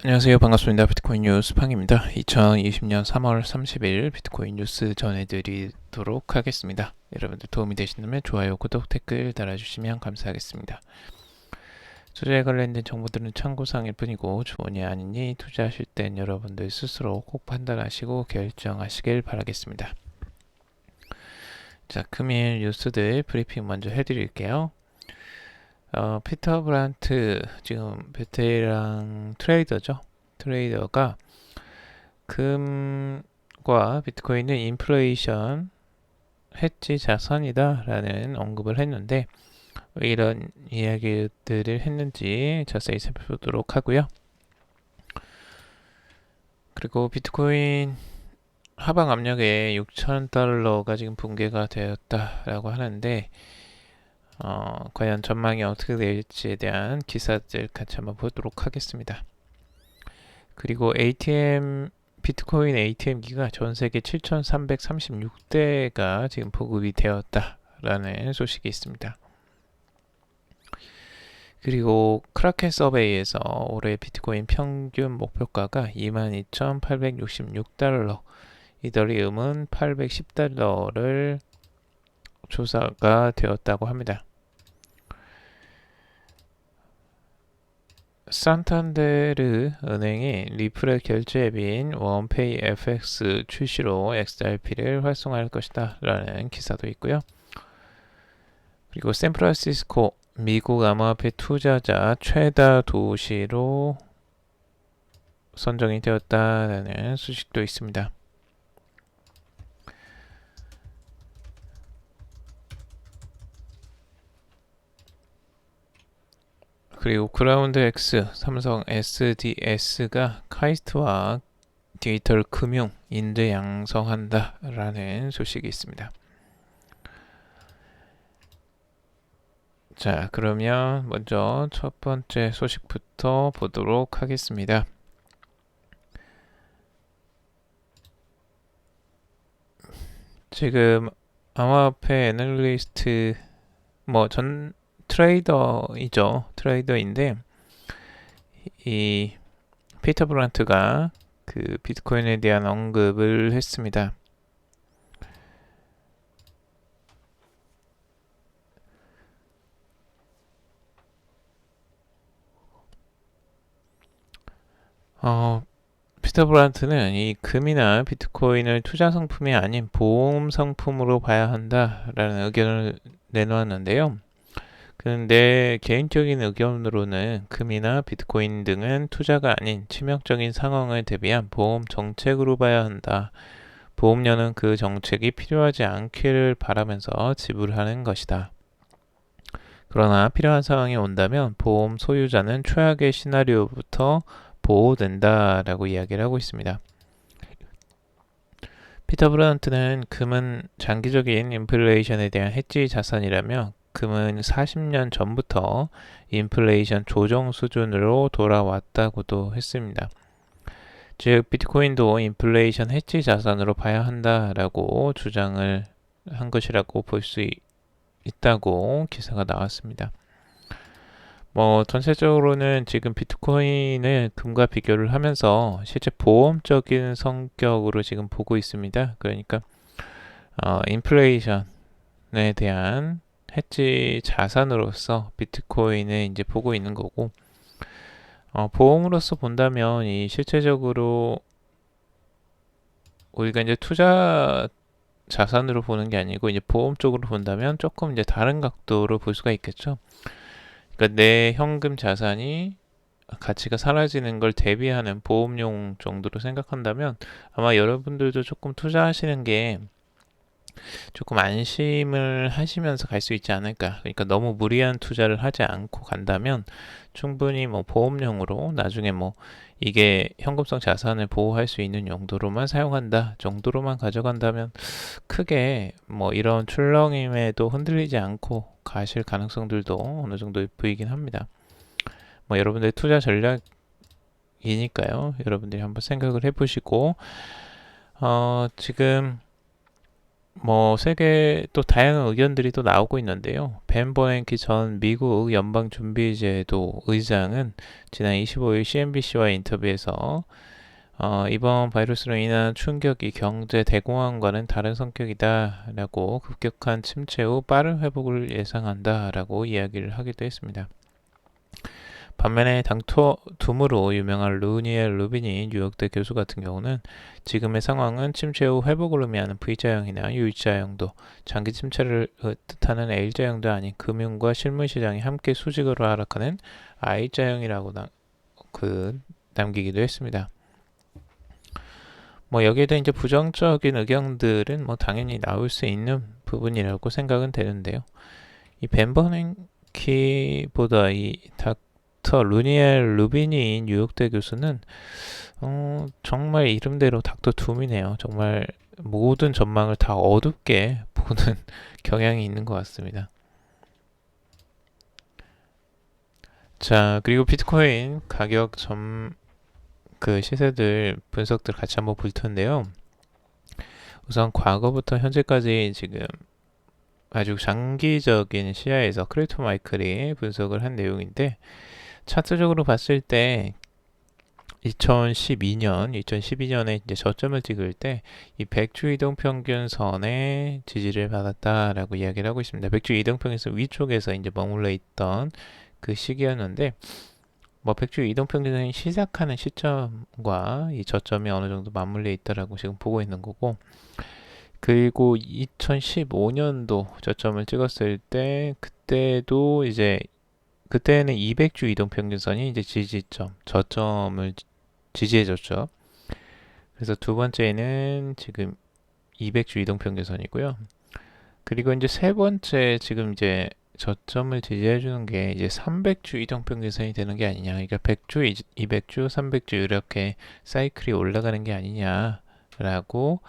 안녕하세요. 반갑습니다. 비트코인 뉴스 팡입니다. 2020년 3월 30일 비트코인 뉴스 전해드리도록 하겠습니다. 여러분들 도움이 되신다면 좋아요, 구독, 댓글 달아주시면 감사하겠습니다. 투자에 관련된 정보들은 참고사항일 뿐이고 좋으니 아니니 투자하실 땐 여러분들 스스로 꼭 판단하시고 결정하시길 바라겠습니다. 자, 금일 뉴스들 브리핑 먼저 해드릴게요. 피터 브란트, 지금 베테랑 트레이더죠. 트레이더가 금과 비트코인은 인플레이션 해지 자산이다 라는 언급을 했는데, 왜 이런 이야기들을 했는지 자세히 살펴보도록 하고요. 그리고 비트코인 하방 압력에 6,000달러가 지금 붕괴가 되었다라고 하는데, 과연 전망이 어떻게 될지에 대한 기사들 같이 한번 보도록 하겠습니다. 그리고 비트코인 ATM기가 전 세계 7,336대가 지금 보급이 되었다라는 소식이 있습니다. 그리고 크라켄 서베이에서 올해 비트코인 평균 목표가가 22,866달러, 이더리움은 810달러를 조사가 되었다고 합니다. 산탄데르 은행이 리플의 결제 앱인 원페이 FX 출시로 XRP를 활성화할 것이다 라는 기사도 있고요. 그리고 샌프란시스코 미국 암호화폐 투자자 최다 도시로 선정이 되었다라는 소식도 있습니다. 그리고 그라운드 X, 삼성 SDS가 카이스트와 디지털 금융 인재 양성한다라는 소식이 있습니다. 자, 그러면 먼저 첫 번째 소식부터 보도록 하겠습니다. 지금 암호화폐 애널리스트 전 트레이더인데, 이 피터 브란트가 그 비트코인에 대한 언급을 했습니다. 피터 브란트는 이 금이나 비트코인을 투자 상품이 아닌 보험 상품으로 봐야 한다라는 의견을 내놓았는데요. 내 개인적인 의견으로는 금이나 비트코인 등은 투자가 아닌 치명적인 상황을 대비한 보험 정책으로 봐야 한다. 보험료는 그 정책이 필요하지 않기를 바라면서 지불하는 것이다. 그러나 필요한 상황이 온다면 보험 소유자는 최악의 시나리오부터 보호된다라고 이야기를 하고 있습니다. 피터 브란트는 금은 장기적인 인플레이션에 대한 해지 자산이라며 금은 40년 전부터 인플레이션 조정 수준으로 돌아왔다고도 했습니다. 즉 비트코인도 인플레이션 해지 자산으로 봐야 한다라고 주장을 한 것이라고 볼 수 있다고 기사가 나왔습니다. 전체적으로는 지금 비트코인을 금과 비교를 하면서 실제 보험적인 성격으로 지금 보고 있습니다. 그러니까 인플레이션에 대한 해지 자산으로서 비트코인을 이제 보고 있는 거고, 보험으로서 본다면 이 실제적으로 우리가 이제 투자 자산으로 보는 게 아니고 이제 보험 쪽으로 본다면 조금 이제 다른 각도로 볼 수가 있겠죠. 그러니까 내 현금 자산이 가치가 사라지는 걸 대비하는 보험용 정도로 생각한다면 아마 여러분들도 조금 투자하시는 게 조금 안심을 하시면서 갈 수 있지 않을까. 그러니까 너무 무리한 투자를 하지 않고 간다면 충분히 보험용으로 나중에 이게 현금성 자산을 보호할 수 있는 용도로만 사용한다 정도로만 가져간다면 크게 이런 출렁임에도 흔들리지 않고 가실 가능성들도 어느 정도 보이긴 합니다. 여러분들의 투자 전략이니까요. 여러분들이 한번 생각을 해보시고, 지금 뭐 세계 또 다양한 의견들이 또 나오고 있는데요. 벤 버냉키 전 미국 연방준비제도 의장은 지난 25일 CNBC와의 인터뷰에서 이번 바이러스로 인한 충격이 경제 대공황과는 다른 성격이다라고 급격한 침체 후 빠른 회복을 예상한다라고 이야기를 하기도 했습니다. 반면에 당토둠으로 유명한 루니엘 루비니 뉴욕대 교수 같은 경우는 지금의 상황은 침체 후 회복을 의미하는 V자형이나 U자형도 장기 침체를 뜻하는 L자형도 아닌 금융과 실물 시장이 함께 수직으로 하락하는 I자형이라고 남기기도 했습니다. 뭐 여기에 대한 이제 부정적인 의견들은 뭐 당연히 나올 수 있는 부분이라고 생각은 되는데요. 이 벤 버냉키보다 이 닥터 루니엘 루비니 뉴욕대 교수는 정말 이름대로 닥터 둠이네요. 정말 모든 전망을 다 어둡게 보는 경향이 있는 것 같습니다. 자, 그리고 비트코인 가격 그 시세들 분석들 같이 한번 볼 텐데요. 우선 과거부터 현재까지 지금 아주 장기적인 시야에서 크리토 마이클이 분석을 한 내용인데, 차트적으로 봤을 때 2012년에 이제 저점을 찍을 때 이 100주 이동평균선의 지지를 받았다라고 이야기를 하고 있습니다. 100주 이동평균선 위쪽에서 이제 머물러 있던 그 시기였는데, 뭐 100주 이동평균선이 시작하는 시점과 이 저점이 어느 정도 맞물려 있다라고 지금 보고 있는 거고, 그리고 2015년도 저점을 찍었을 때 그때도 이제 그때는 200주 이동평균선이 이제 저점을 지지해줬죠. 그래서 두 번째는 지금 200주 이동평균선이고요. 그리고 이제 세 번째 지금 이제 저점을 지지해주는 게 이제 300주 이동평균선이 되는 게 아니냐. 그러니까 100주, 200주, 300주 이렇게 사이클이 올라가는 게 아니냐라고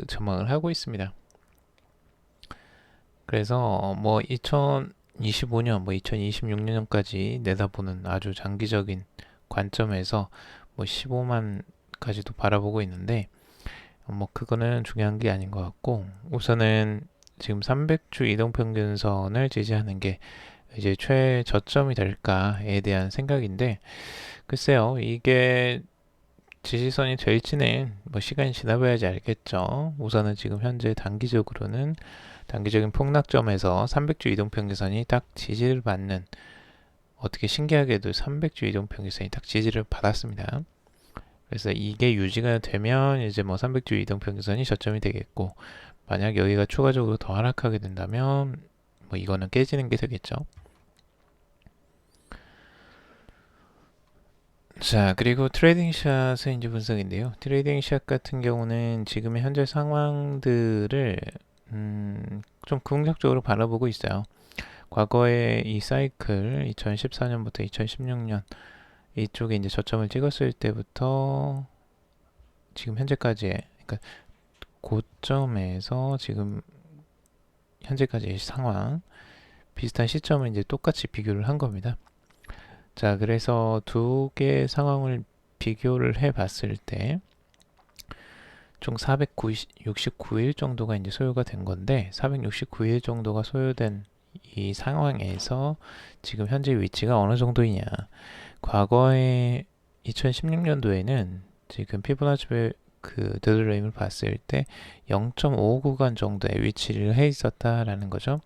전망을 하고 있습니다. 그래서 뭐 2025년, 뭐 2026년까지 내다보는 아주 장기적인 관점에서 뭐 15만까지도 바라보고 있는데, 뭐 그거는 중요한 게 아닌 것 같고, 우선은 지금 300주 이동평균선을 지지하는 게 이제 최저점이 될까에 대한 생각인데, 글쎄요, 이게 지지선이 될지는 뭐 시간이 지나봐야지 알겠죠. 우선은 지금 현재 단기적인 폭락점에서 300주 이동평균선이 딱 지지를 받는, 어떻게 신기하게도 300주 이동평균선이 딱 지지를 받았습니다. 그래서 이게 유지가 되면 이제 뭐 300주 이동평균선이 저점이 되겠고, 만약 여기가 추가적으로 더 하락하게 된다면 뭐 이거는 깨지는 게 되겠죠. 자, 그리고 트레이딩샷의 이제 분석인데요. 트레이딩샷 같은 경우는 지금의 현재 상황들을 좀 긍정적으로 바라보고 있어요. 과거에 이 사이클 2014년부터 2016년 이쪽에 이제 저점을 찍었을 때부터 지금 현재까지의, 그러니까 고점에서 지금 현재까지의 상황, 비슷한 시점을 이제 똑같이 비교를 한 겁니다. 자, 그래서 두 개의 상황을 비교를 해 봤을 때 총 469일 정도가 이제 소요가 된 건데, 469일 정도가 소요된 이 상황에서 지금 현재 위치가 어느 정도이냐. 과거에 2016년도에는 지금 피보나치 데드레임을 봤을 때 0.5 구간 정도에 위치를 해 있었다라는 거죠.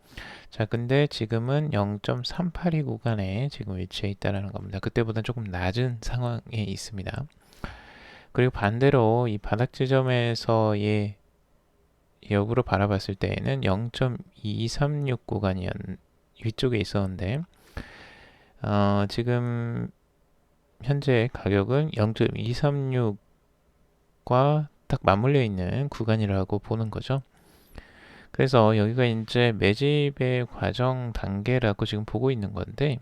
자, 근데 지금은 0.382 구간에 지금 위치해 있다라는 겁니다. 그때보다 조금 낮은 상황에 있습니다. 그리고 반대로 이 바닥 지점에서의 역으로 바라봤을 때에는 0.236 구간이 위쪽에 있었는데, 지금 현재 가격은 0.236과 딱 맞물려 있는 구간이라고 보는 거죠. 그래서 여기가 이제 매집의 과정 단계라고 지금 보고 있는 건데,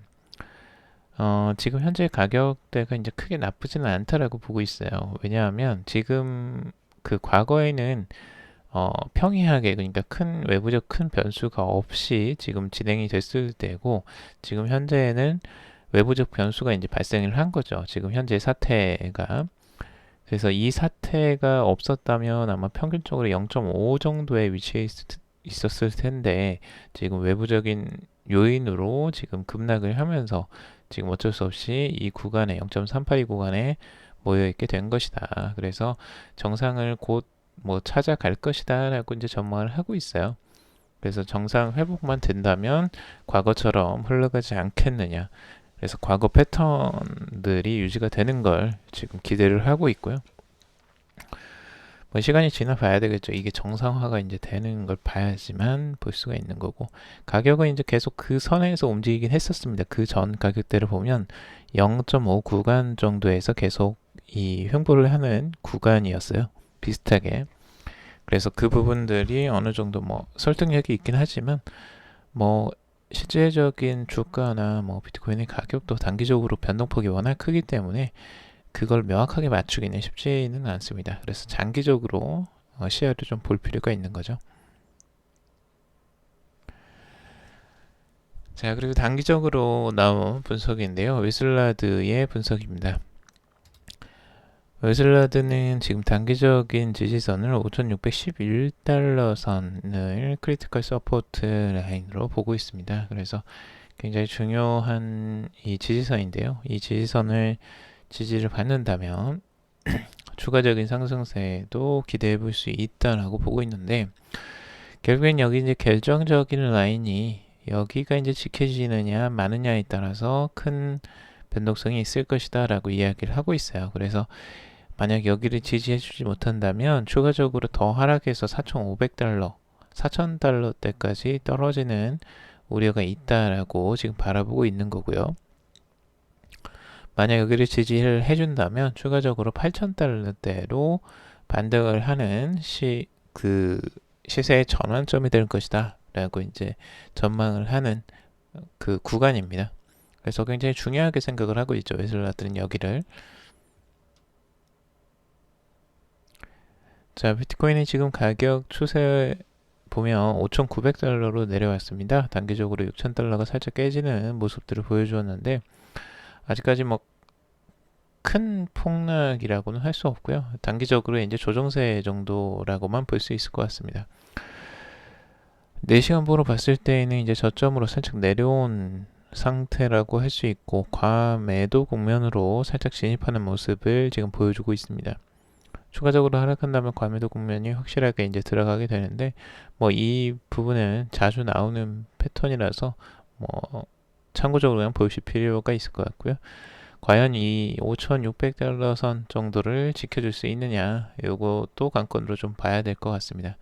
지금 현재 가격대가 이제 크게 나쁘지는 않다라고 보고 있어요. 왜냐하면 지금 그 과거에는 평이하게, 그러니까 외부적 큰 변수가 없이 지금 진행이 됐을 때고, 지금 현재는 외부적 변수가 이제 발생을 한 거죠. 지금 현재 사태가. 그래서 이 사태가 없었다면 아마 평균적으로 0.5 정도에 위치해 있었을 텐데 지금 외부적인 요인으로 지금 급락을 하면서 지금 어쩔 수 없이 이 구간에 0.382 구간에 모여 있게 된 것이다. 그래서 정상을 곧 뭐 찾아갈 것이다라고 이제 전망을 하고 있어요. 그래서 정상 회복만 된다면 과거처럼 흘러가지 않겠느냐. 그래서 과거 패턴들이 유지가 되는 걸 지금 기대를 하고 있고요. 뭐 시간이 지나 봐야 되겠죠. 이게 정상화가 이제 되는 걸 봐야지만 볼 수가 있는 거고, 가격은 이제 계속 그 선에서 움직이긴 했었습니다. 그 전 가격대를 보면 0.5 구간 정도에서 계속 이 횡보를 하는 구간이었어요. 비슷하게. 그래서 그 부분들이 어느 정도 뭐 설득력이 있긴 하지만 뭐 실제적인 주가나 뭐 비트코인의 가격도 단기적으로 변동폭이 워낙 크기 때문에 그걸 명확하게 맞추기는 쉽지는 않습니다. 그래서 장기적으로 시야를 좀 볼 필요가 있는 거죠. 자, 그리고 단기적으로 나온 분석인데요. 웨슬라드의 분석입니다. 웨슬라드는 지금 단기적인 지지선을 5,611달러 선을 크리티컬 서포트 라인으로 보고 있습니다. 그래서 굉장히 중요한 이 지지선인데요. 이 지지선을 지지를 받는다면 추가적인 상승세도 기대해 볼 수 있다라고 보고 있는데, 결국엔 여기 이제 결정적인 라인이 여기가 이제 지켜지느냐 마느냐에 따라서 큰 변동성이 있을 것이다 라고 이야기를 하고 있어요. 그래서 만약 여기를 지지해 주지 못한다면 추가적으로 더 하락해서 4,500달러, 4,000달러대까지 떨어지는 우려가 있다라고 지금 바라보고 있는 거고요. 만약 여기를 지지를 해준다면 추가적으로 8,000달러대로 반등을 하는 시세의 전환점이 될 것이다 라고 이제 전망을 하는 그 구간입니다. 그래서 굉장히 중요하게 생각을 하고 있죠. 웨슬라들은 여기를. 자, 비트코인이 지금 가격 추세 보면 5,900달러로 내려왔습니다. 단기적으로 6,000달러가 살짝 깨지는 모습들을 보여주었는데 아직까지 뭐 큰 폭락이라고는 할 수 없고요. 단기적으로 이제 조정세 정도라고만 볼 수 있을 것 같습니다. 4시간 보러 봤을 때에는 이제 저점으로 살짝 내려온 상태라고 할 수 있고, 과매도 국면으로 살짝 진입하는 모습을 지금 보여주고 있습니다. 추가적으로 하락한다면 과매도 국면이 확실하게 이제 들어가게 되는데, 뭐 이 부분은 자주 나오는 패턴이라서 뭐 참고적으로 그냥 보실 필요가 있을 것 같고요. 과연 이 5,600달러 선 정도를 지켜줄 수 있느냐, 요것도 관건으로 좀 봐야 될 것 같습니다.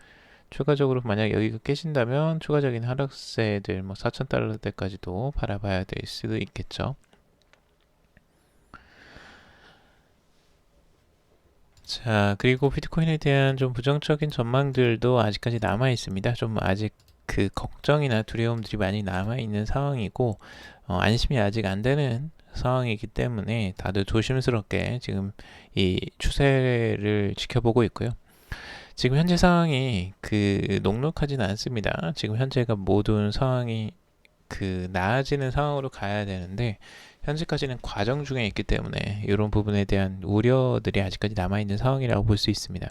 추가적으로 만약 여기가 깨진다면 추가적인 하락세들 뭐 4,000달러대까지도 바라봐야 될 수도 있겠죠. 자, 그리고 비트코인에 대한 좀 부정적인 전망들도 아직까지 남아 있습니다. 좀 아직 그 걱정이나 두려움들이 많이 남아 있는 상황이고, 안심이 아직 안 되는 상황이기 때문에 다들 조심스럽게 지금 이 추세를 지켜보고 있고요. 지금 현재 상황이 그 녹록하지는 않습니다. 지금 현재가 모든 상황이 그 나아지는 상황으로 가야 되는데 현재까지는 과정 중에 있기 때문에 이런 부분에 대한 우려들이 아직까지 남아있는 상황이라고 볼 수 있습니다.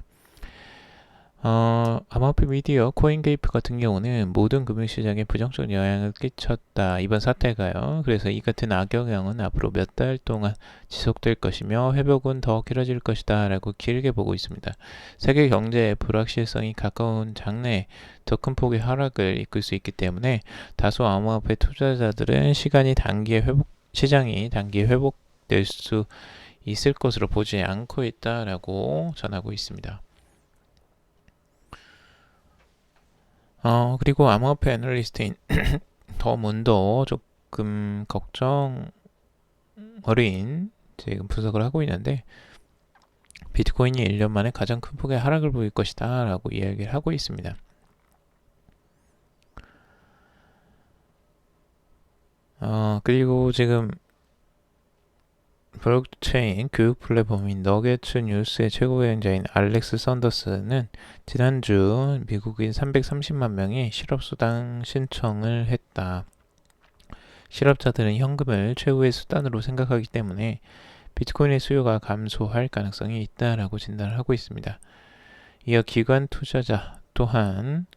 아마피 미디어 코인게이프 같은 경우는 모든 금융시장에 부정적 영향을 끼쳤다, 이번 사태가요. 그래서 이 같은 악영향은 앞으로 몇 달 동안 지속될 것이며 회복은 더 길어질 것이다 라고 길게 보고 있습니다. 세계 경제의 불확실성이 가까운 장래에 더 큰 폭의 하락을 이끌 수 있기 때문에 다소 암호화폐 투자자들은 시장이 단기에 회복될 수 있을 것으로 보지 않고 있다라고 전하고 있습니다. 그리고 암호화폐 애널리스트인 더 문도 조금 걱정 어린 지금 분석을 하고 있는데, 비트코인이 1년 만에 가장 큰 폭의 하락을 보일 것이다 라고 이야기를 하고 있습니다. 그리고 지금 블록체인 교육 플랫폼인 너게츠 뉴스의 최고경자인 알렉스 썬더스는 지난주 미국인 330만 명이 실업수당 신청을 했다. 실업자들은 현금을 최후의 수단으로 생각하기 때문에 비트코인의 수요가 감소할 가능성이 있다라고 진단을 하고 있습니다. 이어 기관 투자자 또한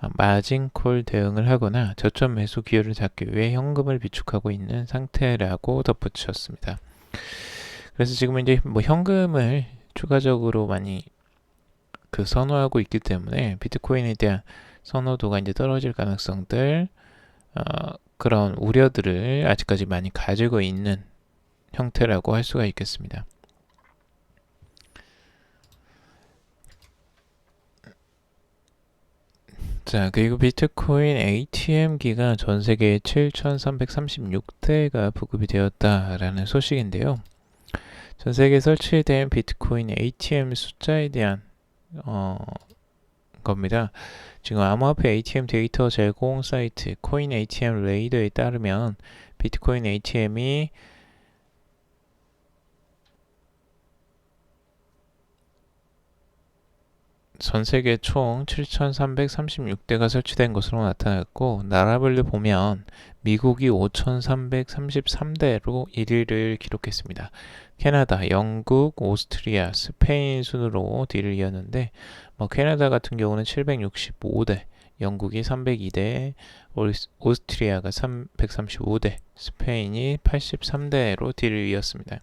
마진콜 대응을 하거나 저점 매수 기회를 잡기 위해 현금을 비축하고 있는 상태라고 덧붙였습니다. 그래서 지금 이제 뭐 현금을 추가적으로 많이 선호하고 있기 때문에 비트코인에 대한 선호도가 이제 떨어질 가능성들, 그런 우려들을 아직까지 많이 가지고 있는 형태라고 할 수가 있겠습니다. 자, 그리고 비트코인 ATM기가 전 세계 7,336대가 보급이 되었다라는 소식인데요. 전 세계에 설치된 비트코인 ATM 숫자에 대한 겁니다. 지금 암호화폐 ATM 데이터 제공 사이트 코인 ATM 레이더에 따르면 비트코인 ATM이 전 세계 총 7,336대가 설치된 것으로 나타났고, 나라별로 보면 미국이 5,333대로 1위를 기록했습니다. 캐나다, 영국, 오스트리아, 스페인 순으로 뒤를 이었는데, 캐나다 같은 경우는 765대, 영국이 302대, 오스트리아가 135대, 스페인이 83대로 뒤를 이었습니다.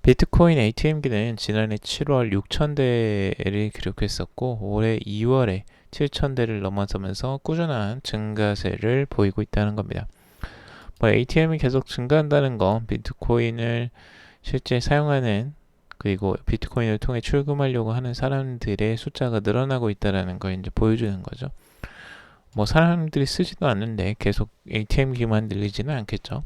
비트코인 ATM기는 지난해 7월 6,000대를 기록했었고 올해 2월에 7,000대를 넘어서면서 꾸준한 증가세를 보이고 있다는 겁니다. ATM이 계속 증가한다는 건 비트코인을 실제 사용하는, 그리고 비트코인을 통해 출금하려고 하는 사람들의 숫자가 늘어나고 있다는 걸 이제 보여주는 거죠. 사람들이 쓰지도 않는데 계속 ATM기만 늘리지는 않겠죠.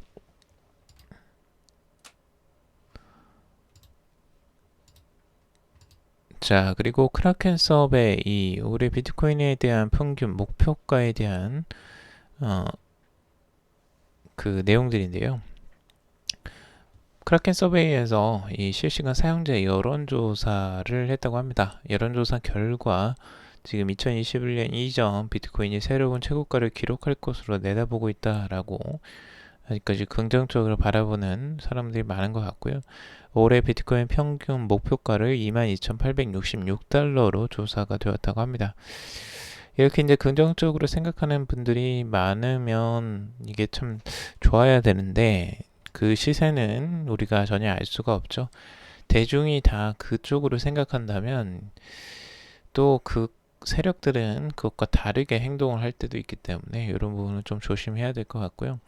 자, 그리고 크라켄 서버의 이 올해 비트코인에 대한 평균 목표가에 대한 그 내용들인데요. 크라켄 서베이에서 이 실시간 사용자 여론조사를 했다고 합니다. 여론조사 결과 지금 2021년 이전 비트코인이 새로운 최고가를 기록할 것으로 내다보고 있다라고 아직까지 긍정적으로 바라보는 사람들이 많은 것 같고요. 올해 비트코인 평균 목표가를 22,866달러로 조사가 되었다고 합니다. 이렇게 이제 긍정적으로 생각하는 분들이 많으면 이게 참 좋아야 되는데, 그 시세는 우리가 전혀 알 수가 없죠. 대중이 다 그쪽으로 생각한다면 또 그 세력들은 그것과 다르게 행동을 할 때도 있기 때문에 이런 부분은 좀 조심해야 될 것 같고요.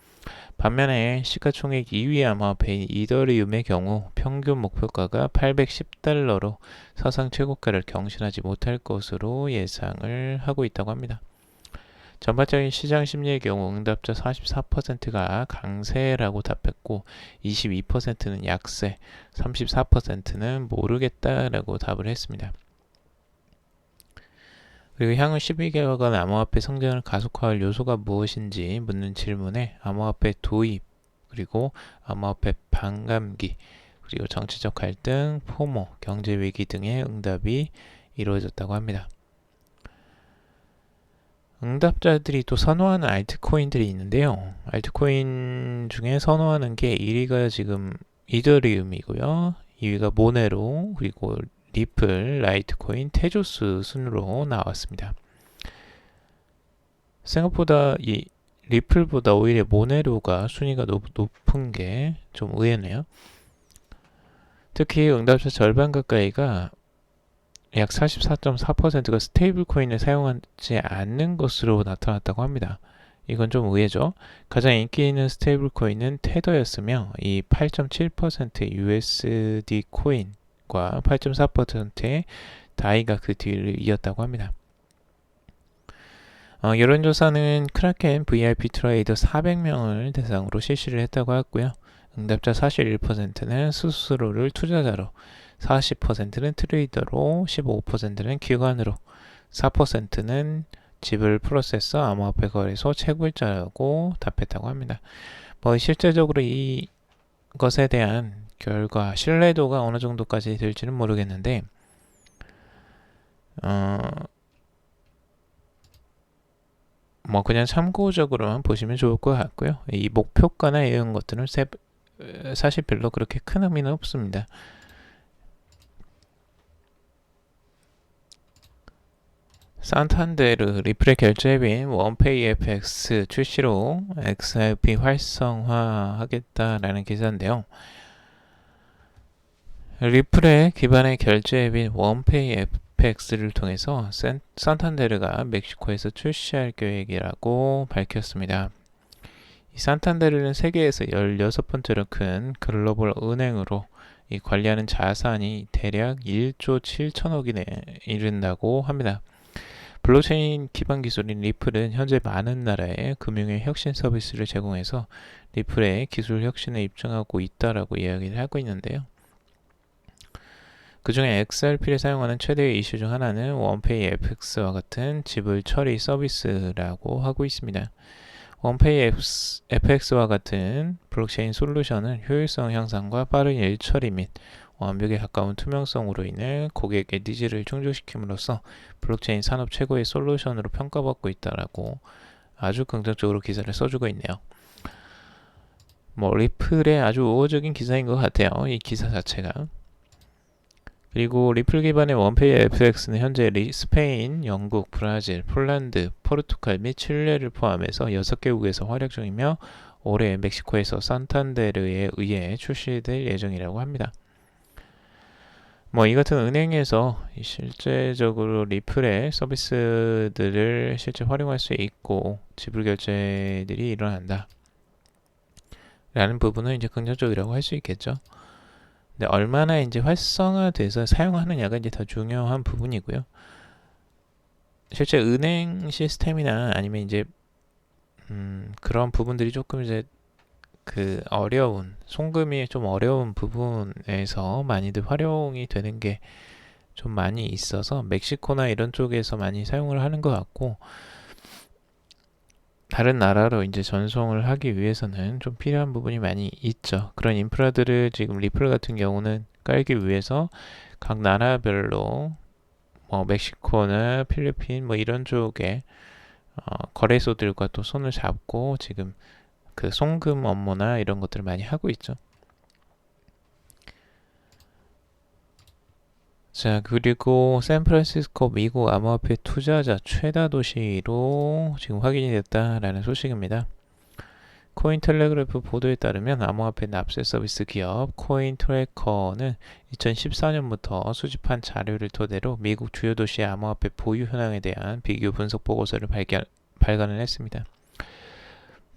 반면에 시가총액 2위 암호화폐인 이더리움의 경우 평균 목표가가 810달러로 사상 최고가를 경신하지 못할 것으로 예상을 하고 있다고 합니다. 전반적인 시장 심리의 경우 응답자 44%가 강세라고 답했고 22%는 약세, 34%는 모르겠다라고 답을 했습니다. 그리고 향후 12개월간 암호화폐 성장을 가속화할 요소가 무엇인지 묻는 질문에 암호화폐 도입, 그리고 암호화폐 반감기, 그리고 정치적 갈등, 포모, 경제 위기 등의 응답이 이루어졌다고 합니다. 응답자들이 또 선호하는 알트코인들이 있는데요. 알트코인 중에 선호하는 게 1위가 지금 이더리움이고요. 2위가 모네로, 그리고 리플, 라이트코인, 테조스 순으로 나왔습니다. 생각보다 이 리플보다 오히려 모네로가 순위가 높은 게 좀 의외네요. 특히 응답자 절반 가까이가 약 44.4%가 스테이블 코인을 사용하지 않는 것으로 나타났다고 합니다. 이건 좀 의외죠. 가장 인기 있는 스테이블 코인은 테더였으며 이 8.7%의 USD 코인과 8.4%의 다이가 그 뒤를 이었다고 합니다. 여론조사는 크라켄 VIP 트레이더 400명을 대상으로 실시를 했다고 했고요. 응답자 41%는 스스로를 투자자로, 40%는 트레이더로, 15%는 기관으로, 4%는 지불 프로세서 암호화폐 거래소 채굴자라고 답했다고 합니다. 실제적으로 이것에 대한 결과 신뢰도가 어느 정도까지 될지는 모르겠는데 그냥 참고적으로만 보시면 좋을 것 같고요. 이 목표가나 이런 것들은 사실 별로 그렇게 큰 의미는 없습니다. 산탄데르 리플의 결제앱인 원페이 FX 출시로 XRP 활성화하겠다라는 기사인데요. 리플의 기반의 결제앱인 원페이 FX를 통해서 산탄데르가 멕시코에서 출시할 계획이라고 밝혔습니다. 이 산탄데르는 세계에서 16번째로 큰 글로벌 은행으로 이 관리하는 자산이 대략 1조 7천억이에 이른다고 합니다. 블록체인 기반 기술인 리플은 현재 많은 나라에 금융의 혁신 서비스를 제공해서 리플의 기술 혁신에 입증하고 있다라고 이야기를 하고 있는데요. 그 중에 XRP를 사용하는 최대의 이슈 중 하나는 원페이 FX와 같은 지불 처리 서비스라고 하고 있습니다. 원페이 FX와 같은 블록체인 솔루션은 효율성 향상과 빠른 일처리 및 완벽에 가까운 투명성으로 인해 고객의 니즈를 충족시킴으로써 블록체인 산업 최고의 솔루션으로 평가받고 있다라고 아주 긍정적으로 기사를 써주고 있네요. 리플의 아주 우호적인 기사인 것 같아요. 이 기사 자체가. 그리고 리플 기반의 원페이 FX는 현재 스페인, 영국, 브라질, 폴란드, 포르투갈 및 칠레를 포함해서 6개국에서 활약 중이며 올해 멕시코에서 산탄데르에 의해 출시될 예정이라고 합니다. 이 같은 은행에서 실제적으로 리플의 서비스들을 실제 활용할 수 있고 지불 결제들이 일어난다 라는 부분은 이제 긍정적이라고 할 수 있겠죠. 근데 얼마나 이제 활성화돼서 사용하느냐가 이제 더 중요한 부분이고요. 실제 은행 시스템이나 아니면 이제 그런 부분들이 조금 이제 송금이 좀 어려운 부분에서 많이들 활용이 되는 게 좀 많이 있어서 멕시코나 이런 쪽에서 많이 사용을 하는 것 같고, 다른 나라로 이제 전송을 하기 위해서는 좀 필요한 부분이 많이 있죠. 그런 인프라들을 지금 리플 같은 경우는 깔기 위해서 각 나라별로 멕시코나 필리핀 이런 쪽에 거래소들과 또 손을 잡고 지금 그 송금 업무나 이런 것들을 많이 하고 있죠. 자, 그리고 샌프란시스코 미국 암호화폐 투자자 최다 도시로 지금 확인이 됐다라는 소식입니다. 코인텔레그래프 보도에 따르면 암호화폐 납세 서비스 기업 코인트래커는 2014년부터 수집한 자료를 토대로 미국 주요 도시의 암호화폐 보유 현황에 대한 비교 분석 보고서를 발간을 했습니다.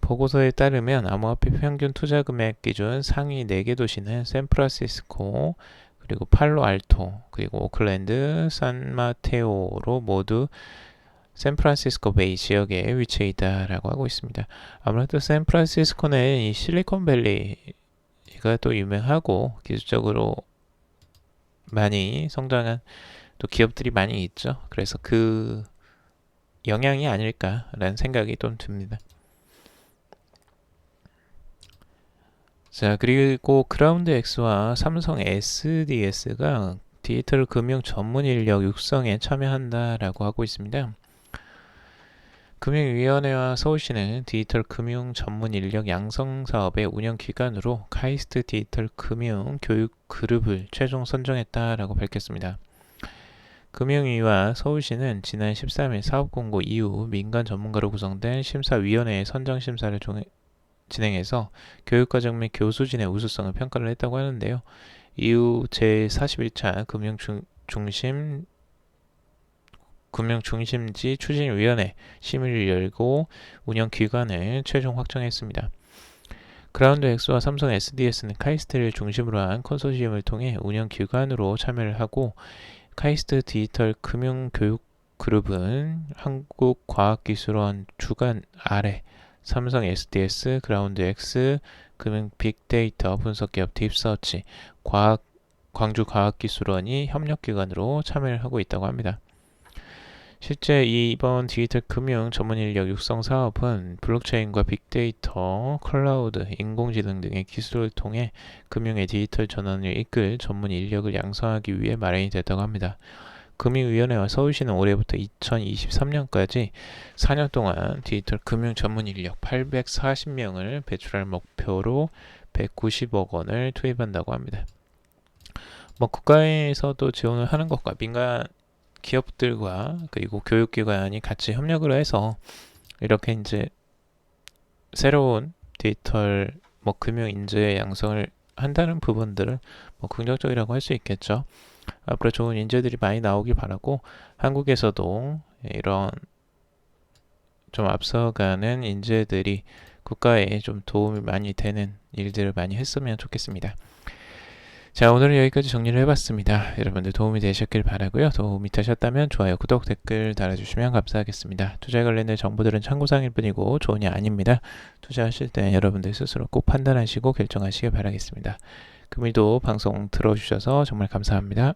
보고서에 따르면 암호화폐 평균 투자 금액 기준 상위 4개 도시는 샌프란시스코, 그리고 팔로알토, 그리고 오클랜드, 산마테오로 모두 샌프란시스코 베이 지역에 위치해 있다라고 하고 있습니다. 아무래도 샌프란시스코는 이 실리콘밸리가 또 유명하고 기술적으로 많이 성장한 또 기업들이 많이 있죠. 그래서 그 영향이 아닐까라는 생각이 좀 듭니다. 자, 그리고 크라운드 X와 삼성 SDS가 디지털 금융 전문 인력 육성에 참여한다라고 하고 있습니다. 금융위원회와 서울시는 디지털 금융 전문 인력 양성 사업의 운영 기관으로 카이스트 디지털 금융 교육 그룹을 최종 선정했다라고 밝혔습니다. 금융위와 서울시는 지난 13일 사업 공고 이후 민간 전문가로 구성된 심사위원회의 선정 심사를 진행해서 교육과정 및 교수진의 우수성을 평가를 했다고 하는데요. 이후 제41차 금융중심지 추진위원회 심의를 열고 운영기관을 최종 확정했습니다. 크라운드 X와 삼성 SDS는 카이스트를 중심으로 한 컨소시엄을 통해 운영기관으로 참여를 하고, 카이스트 디지털 금융교육그룹은 한국과학기술원 주관 아래 삼성 SDS, 크라운드 X, 금융 빅데이터 분석기업 딥서치, 광주과학기술원이 협력기관으로 참여를 하고 있다고 합니다. 실제 이번 디지털 금융 전문 인력 육성 사업은 블록체인과 빅데이터, 클라우드, 인공지능 등의 기술을 통해 금융의 디지털 전환을 이끌 전문 인력을 양성하기 위해 마련이 됐다고 합니다. 금융위원회와 서울시는 올해부터 2023년까지 4년 동안 디지털 금융 전문 인력 840명을 배출할 목표로 190억 원을 투입한다고 합니다. 뭐 국가에서도 지원을 하는 것과 민간 기업들과 그리고 교육기관이 같이 협력을 해서 이렇게 이제 새로운 디지털 뭐 금융 인재 양성을 한다는 부분들을 뭐 긍정적이라고 할 수 있겠죠. 앞으로 좋은 인재들이 많이 나오길 바라고 한국에서도 이런 좀 앞서가는 인재들이 국가에 좀 도움이 많이 되는 일들을 많이 했으면 좋겠습니다. 자, 오늘은 여기까지 정리를 해봤습니다. 여러분들 도움이 되셨길 바라고요. 도움이 되셨다면 좋아요, 구독, 댓글 달아주시면 감사하겠습니다. 투자에 관련된 정보들은 참고사항일 뿐이고 조언이 아닙니다. 투자하실 때 여러분들 스스로 꼭 판단하시고 결정하시길 바라겠습니다. 금일도 방송 들어주셔서 정말 감사합니다.